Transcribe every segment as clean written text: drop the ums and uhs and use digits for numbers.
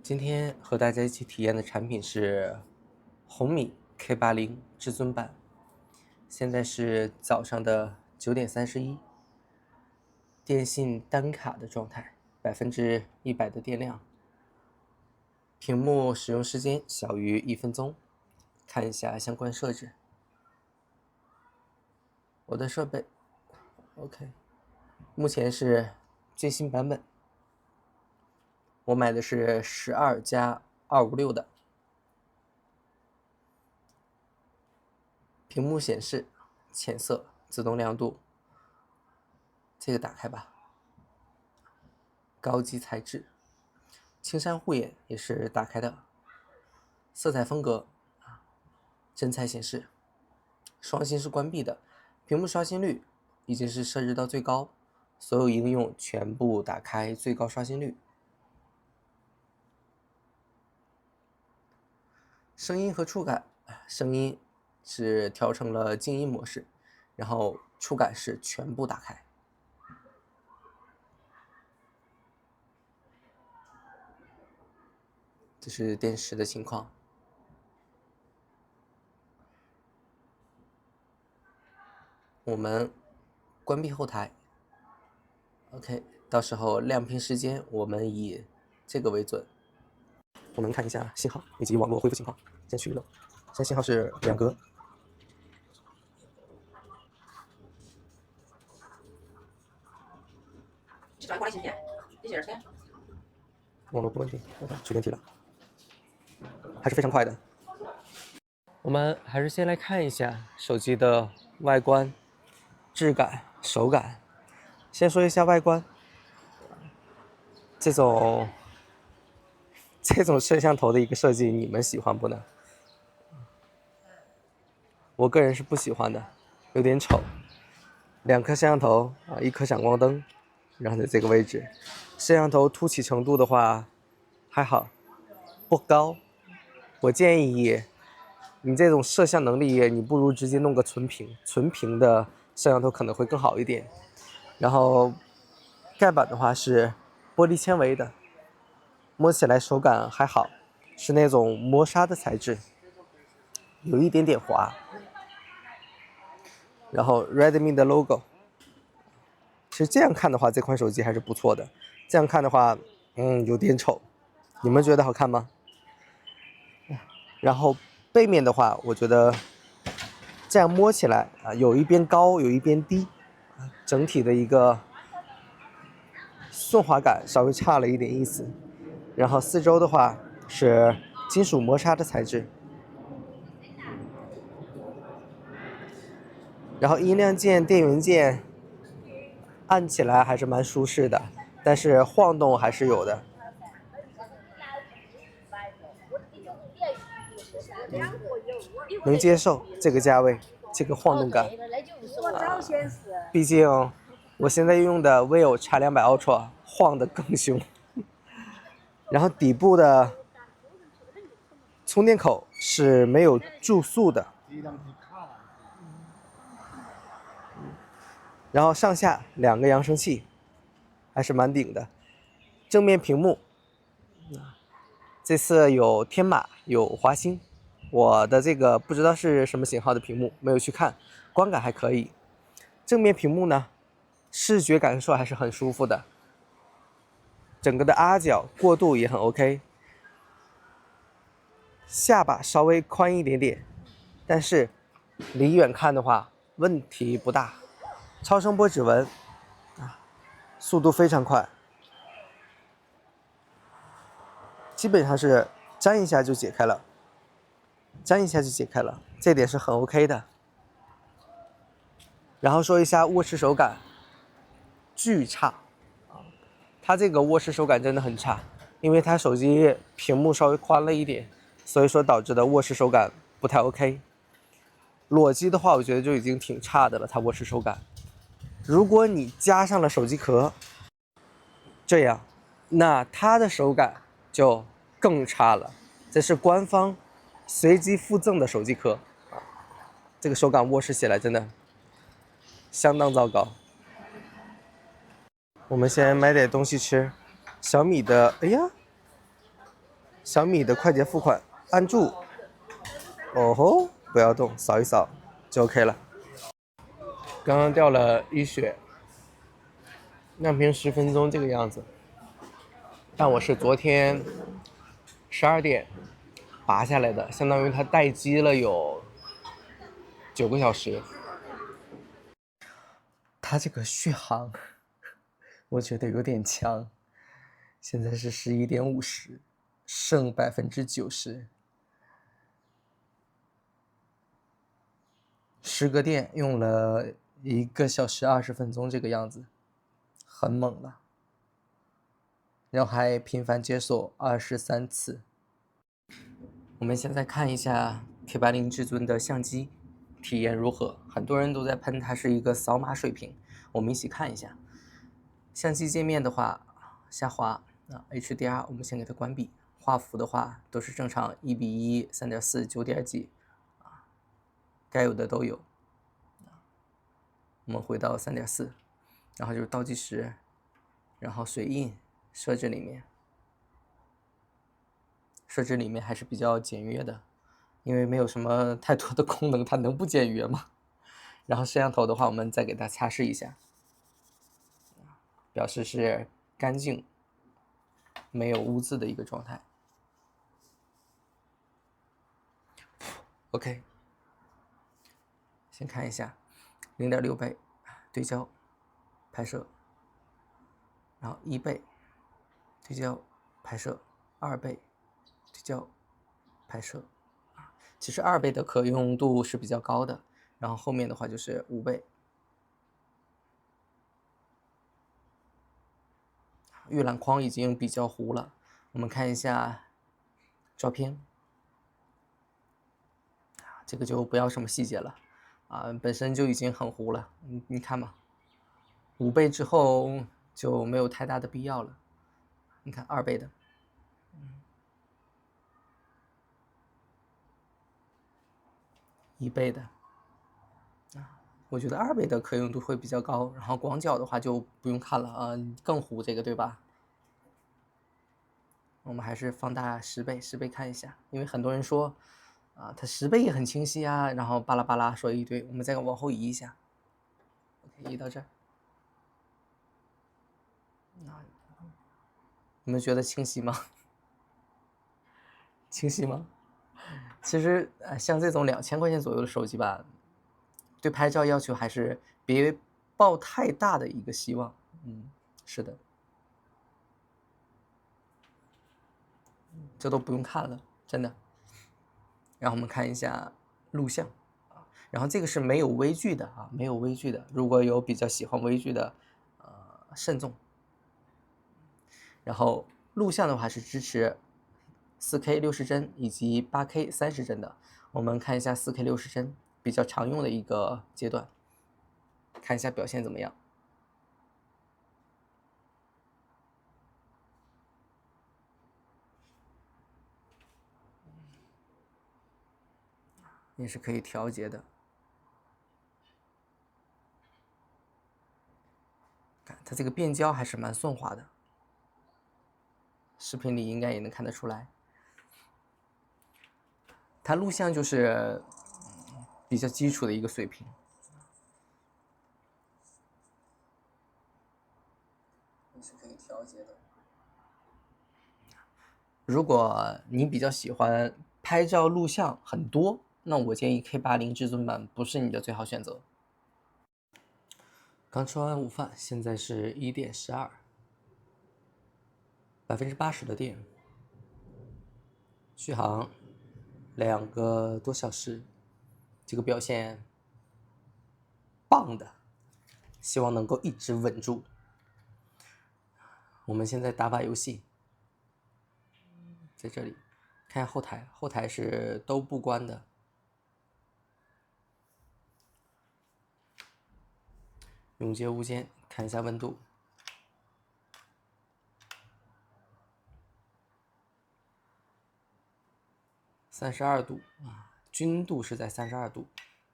今天和大家一起体验的产品是红米 K80至尊版。现在是早上的9:31，电信单卡的状态，100%的电量。屏幕使用时间小于1分钟。看一下相关设置。我的设备 OK， 目前是最新版本。我买的是12+256的。屏幕显示浅色，自动亮度。这个打开吧。高级材质，青山护眼也是打开的。色彩风格真彩显示，双星是关闭的。屏幕刷新率已经是设置到最高，所有应用全部打开最高刷新率。声音和触感，声音是调成了静音模式，然后触感是全部打开。这是电池的情况。我们关闭后台 ，OK， 到时候亮屏时间我们以这个为准。我们看一下信号以及网络恢复情况。先去一楼，现在信号是2格。网络不稳定，出问题了，还是非常快的。我们还是先来看一下手机的外观、质感、手感。先说一下外观，这种摄像头的一个设计，你们喜欢不呢？我个人是不喜欢的，有点丑。2颗摄像头1颗闪光灯，然后在这个位置，摄像头凸起程度的话还好，不高。我建议你这种摄像能力，你不如直接弄个纯屏的摄像头可能会更好一点。然后盖板的话是玻璃纤维的，摸起来手感还好，是那种磨砂的材质，有一点点滑。然后 Redmi 的 logo， 其实这样看的话，这款手机还是不错的。这样看的话，有点丑，你们觉得好看吗？然后背面的话，我觉得这样摸起来有一边高，有一边低，整体的一个顺滑感稍微差了一点意思。然后四周的话是金属磨砂的材质。然后音量键、电源键按起来还是蛮舒适的，但是晃动还是有的。能接受这个价位，这个晃动感。毕竟我现在用的 vivo X200 Ultra 晃得更凶。然后底部的充电口是没有注塑的。然后上下2个扬声器，还是蛮顶的。正面屏幕，这次有天马，有华星。我的这个不知道是什么型号的屏幕，没有去看，观感还可以。正面屏幕呢，视觉感受还是很舒服的。整个的阿角过渡也很 OK。下巴稍微宽一点点，但是离远看的话问题不大。超声波指纹速度非常快，基本上是粘一下就解开了，这点是很 OK 的。然后说一下握持手感，巨差它这个握持手感真的很差，因为它手机屏幕稍微宽了一点，所以说导致的握持手感不太 OK。裸机的话，我觉得就已经挺差的了，它握持手感。如果你加上了手机壳，这样，那它的手感就更差了。这是官方随机附赠的手机壳，这个手感握持起来真的相当糟糕。我们先买点东西吃。小米的，哎呀，小米的快捷付款，按住，哦吼，不要动，扫一扫就 OK 了。刚刚掉了一血，亮屏10分钟这个样子，但我是昨天12点拔下来的，相当于它待机了有9个小时。它这个续航，我觉得有点强。现在是11点50，剩90%。10个电用了1个小时20分钟这个样子，很猛了。然后还频繁解锁23次。我们现在看一下 K80 至尊的相机体验如何？很多人都在喷它是一个扫码水平，我们一起看一下。相机界面的话，下滑HDR 我们先给它关闭，画幅的话都是正常1:1、3.4、9点几，该有的都有。我们回到3.4，然后就是倒计时，然后水印设置里面还是比较简约的，因为没有什么太多的功能，它能不简约吗？然后摄像头的话，我们再给它擦拭一下，表示是干净、没有污渍的一个状态。OK， 先看一下0.6倍对焦拍摄，然后1倍对焦拍摄，2倍对焦拍摄。其实2倍的可用度是比较高的，然后后面的话就是5倍。预览框已经比较糊了，我们看一下照片，这个就不要什么细节了，本身就已经很糊了，你看嘛，5倍之后就没有太大的必要了。你看2倍的，1倍的，我觉得2倍的可用度会比较高，然后广角的话就不用看了啊，更糊这个对吧？我们还是放大10倍，10倍看一下，因为很多人说它10倍也很清晰啊，然后巴拉巴拉说一堆，我们再往后移一下，OK， 移到这儿，你们觉得清晰吗？清晰吗？其实像这种2000块钱左右的手机吧，对拍照要求还是别抱太大的一个希望。是的，这都不用看了，真的。然后我们看一下录像，然后这个是没有微距的没有微距的。如果有比较喜欢微距的，慎重。然后录像的话是支持4K 60帧以及8K 30帧的。我们看一下4K 60帧比较常用的一个阶段，看一下表现怎么样。也是可以调节的。看它这个变焦还是蛮顺滑的，视频里应该也能看得出来。它录像就是比较基础的一个水平，也是可以调节的。如果你比较喜欢拍照录像很多，那我建议 K80 至尊版不是你的最好选择。刚吃完午饭，现在是1点12%，80%的电，续航2个多小时，这个表现棒的，希望能够一直稳住。我们现在打把游戏，在这里看下后台，后台是都不关的。永劫无间，看一下温度，32度均度是在32度，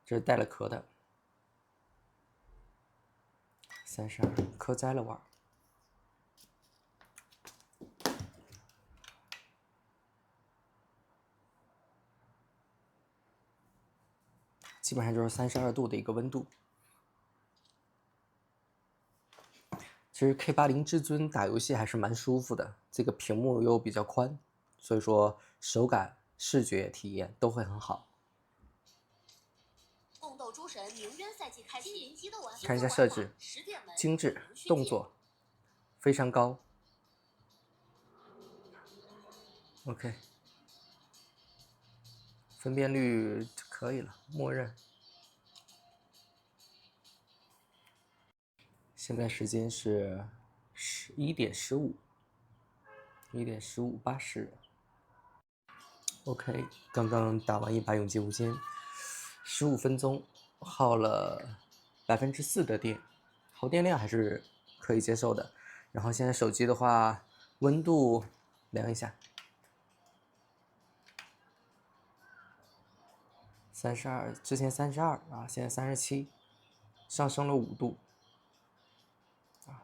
这是带了壳的，32壳摘了玩。基本上就是32度的一个温度。其实 K80 至尊打游戏还是蛮舒服的，这个屏幕又比较宽，所以说手感、视觉体验都会很好。共斗诸神鸣冤赛季开启，看一下设置，精致，动作非常高。OK， 分辨率可以了，默认。现在时间是11点15，80。OK， 刚刚打完一把永劫无间，15分钟，耗了4%的电，耗电量还是可以接受的。然后现在手机的话，温度量一下，32，之前32啊，现在37，上升了5度。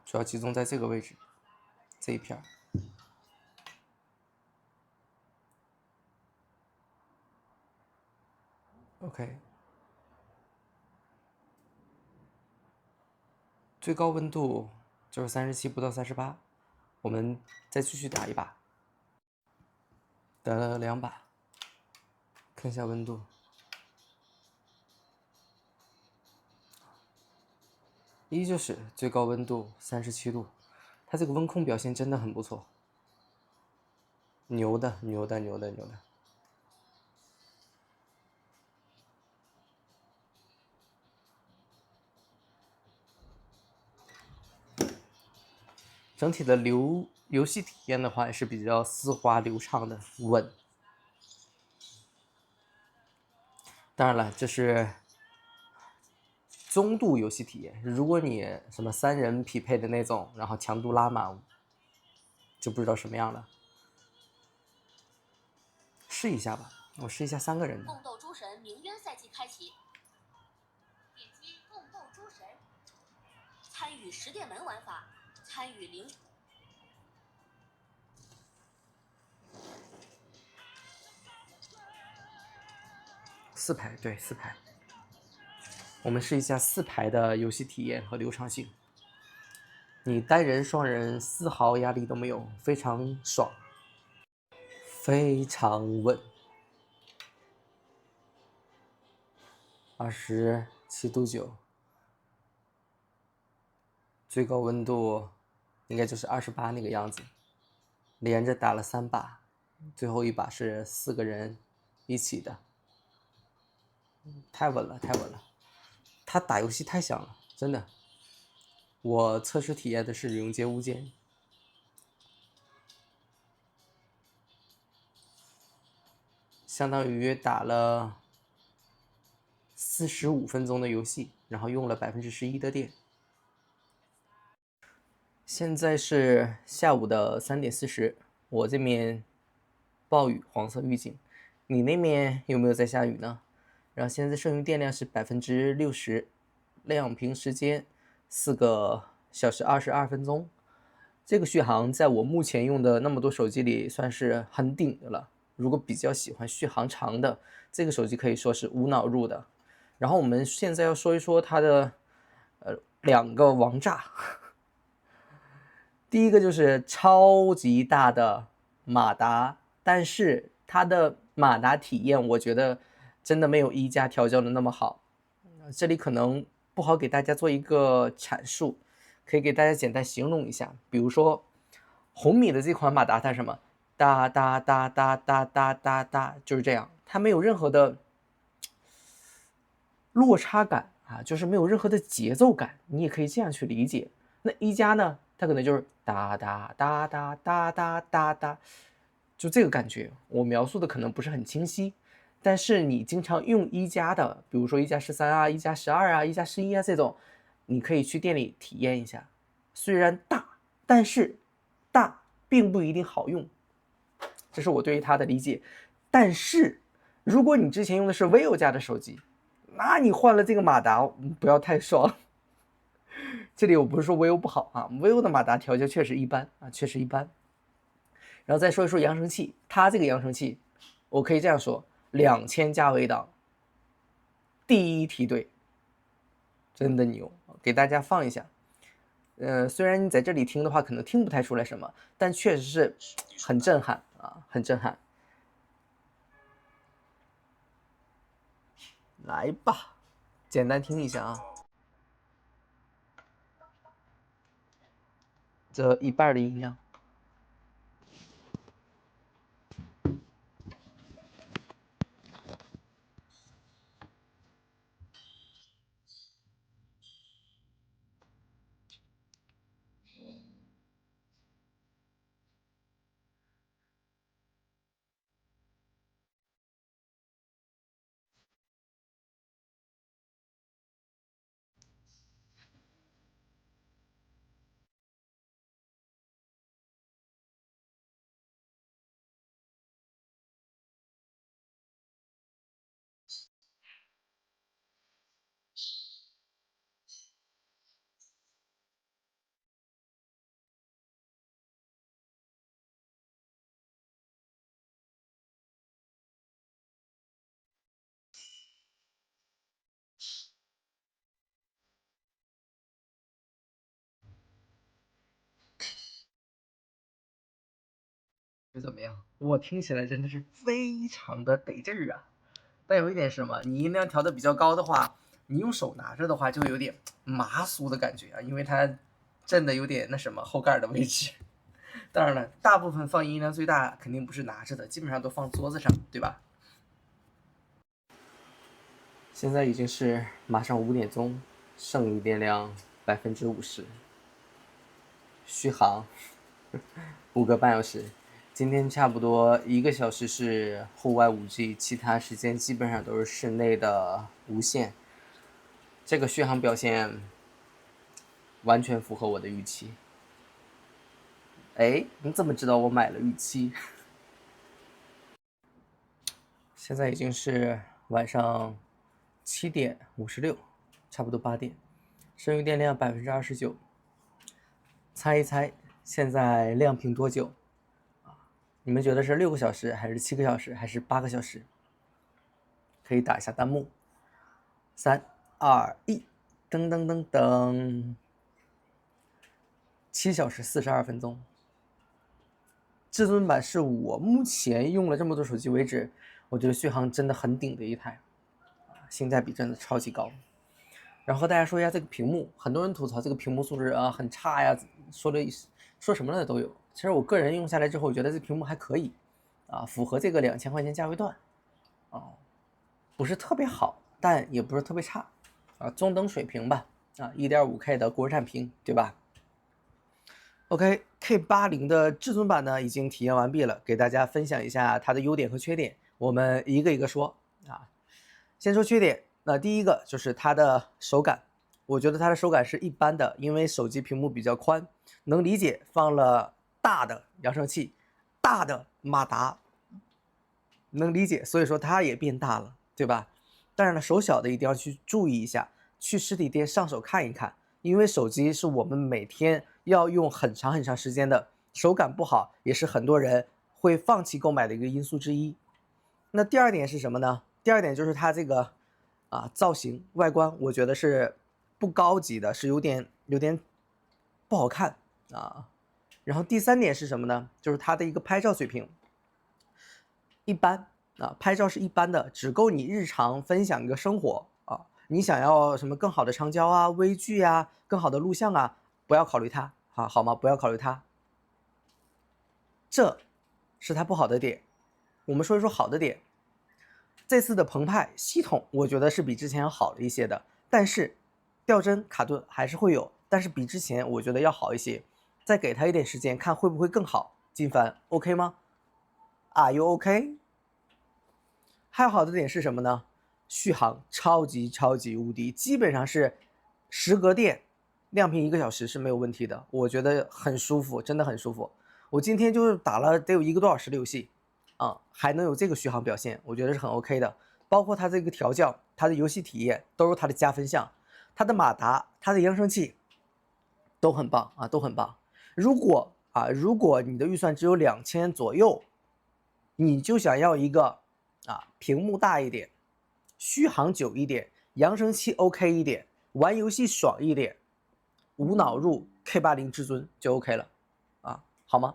主要集中在这个位置，这一片。OK， 最高温度就是37不到38，我们再继续打一把，打了2把，看一下温度，依旧是最高温度37度，它这个温控表现真的很不错，牛的。整体的游戏体验的话，也是比较丝滑流畅的，稳。当然了，这是中度游戏体验。如果你什么3人匹配的那种，然后强度拉满，就不知道什么样了。试一下吧，我试一下3个人的。共斗诸神鸣冤赛季开启，点击共斗诸神，参与10点门玩法，参与0。4排，对，4排。我们试一下4排的游戏体验和流畅性。你单人、双人丝毫压力都没有，非常爽，非常稳。27.9度，最高温度应该就是28那个样子。连着打了3把，最后一把是4个人一起的，太稳了，太稳了。他打游戏太响了，真的。我测试体验的是永劫无间，相当于打了45分钟的游戏，然后用了11%的电。现在是下午的3点40，我这边暴雨，黄色预警。你那边有没有在下雨呢？然后现在剩余电量是60%，亮屏时间4个小时22分钟。这个续航在我目前用的那么多手机里算是很顶的了。如果比较喜欢续航长的，这个手机可以说是无脑入的。然后我们现在要说一说它的2个王炸。第一个就是超级大的马达，但是它的马达体验我觉得真的没有1加调教的那么好。这里可能不好给大家做一个阐述，可以给大家简单形容一下。比如说红米的这款马达，它什么哒哒哒哒哒哒哒哒，就是这样，它没有任何的落差感啊，就是没有任何的节奏感，你也可以这样去理解。那1加呢，它可能就是哒哒哒哒哒哒哒哒，就这个感觉。我描述的可能不是很清晰，但是你经常用1加的，比如说1加13啊、1加12啊、1加11啊这种，你可以去店里体验一下。虽然大，但是大并不一定好用，这是我对于它的理解。但是如果你之前用的是 vivo 家的手机，那你换了这个马达不要太爽。这里我不是说 vivo 不好啊， vivo 的马达调教确实一般啊，确实一般。然后再说一说扬声器，它这个扬声器我可以这样说，2000价位档第一梯队，真的牛，给大家放一下。虽然你在这里听的话，可能听不太出来什么，但确实是很震撼啊，很震撼。来吧，简单听一下啊。这一半的音量。是怎么样？我听起来真的是非常的得劲儿啊！但有一点是什么？你音量调的比较高的话，你用手拿着的话，就有点麻酥的感觉啊，因为它震的有点那什么后盖的位置。当然了，大部分放音量最大肯定不是拿着的，基本上都放桌子上，对吧？现在已经是马上5点钟，剩余电量50%，续航5个半小时。今天差不多1个小时是户外5G，其他时间基本上都是室内的无线。这个续航表现完全符合我的预期。哎，你怎么知道我买了预期？现在已经是晚上7点56，差不多8点，剩余电量29%。猜一猜现在亮屏多久？你们觉得是6个小时，还是7个小时，还是8个小时？可以打一下弹幕。3、2、1，噔噔噔噔，7小时42分钟。至尊版是我目前用了这么多手机为止，我觉得续航真的很顶的一台，性价比真的超级高。然后和大家说一下这个屏幕，很多人吐槽这个屏幕素质啊很差呀，说什么的都有。其实我个人用下来之后，我觉得这屏幕还可以，啊，符合这个2000块钱价位段，啊，不是特别好，但也不是特别差，啊，中等水平吧，啊，1.5K 的国产屏，对吧？OK， K80 的至尊版呢已经体验完毕了，给大家分享一下它的优点和缺点，我们一个一个说啊。先说缺点，那第一个就是它的手感，我觉得它的手感是一般的，因为手机屏幕比较宽，能理解放了大的扬声器、大的马达，能理解，所以说它也变大了，对吧？但是呢，手小的一定要去注意一下，去实体店上手看一看，因为手机是我们每天要用很长很长时间的，手感不好也是很多人会放弃购买的一个因素之一。那第二点是什么呢？第二点就是它这个造型外观，我觉得是不高级的，是有点不好看啊。然后第三点是什么呢？就是它的一个拍照水平一般啊，拍照是一般的，只够你日常分享一个生活啊。你想要什么更好的长焦啊、微距啊、更好的录像啊，不要考虑它好吗？不要考虑它，这是它不好的点。我们说一说好的点。这次的澎湃系统，我觉得是比之前要好了一些的，但是掉帧卡顿还是会有，但是比之前我觉得要好一些。再给它一点时间，看会不会更好。金凡 OK 吗？Are you OK？ 还有好的点是什么呢？续航超级无敌，基本上是10格电亮屏1个小时是没有问题的，我觉得很舒服，真的很舒服。我今天就是打了得有1个多小时的游戏啊，还能有这个续航表现，我觉得是很 OK 的。包括它这个调教，它的游戏体验都是它的加分项，它的马达、它的扬声器都很棒啊，都很棒。如果你的预算只有2000左右，你就想要一个屏幕大一点、续航久一点，扬声器 OK 一点，玩游戏爽一点，无脑入 K80至尊就 OK 了啊，好吗？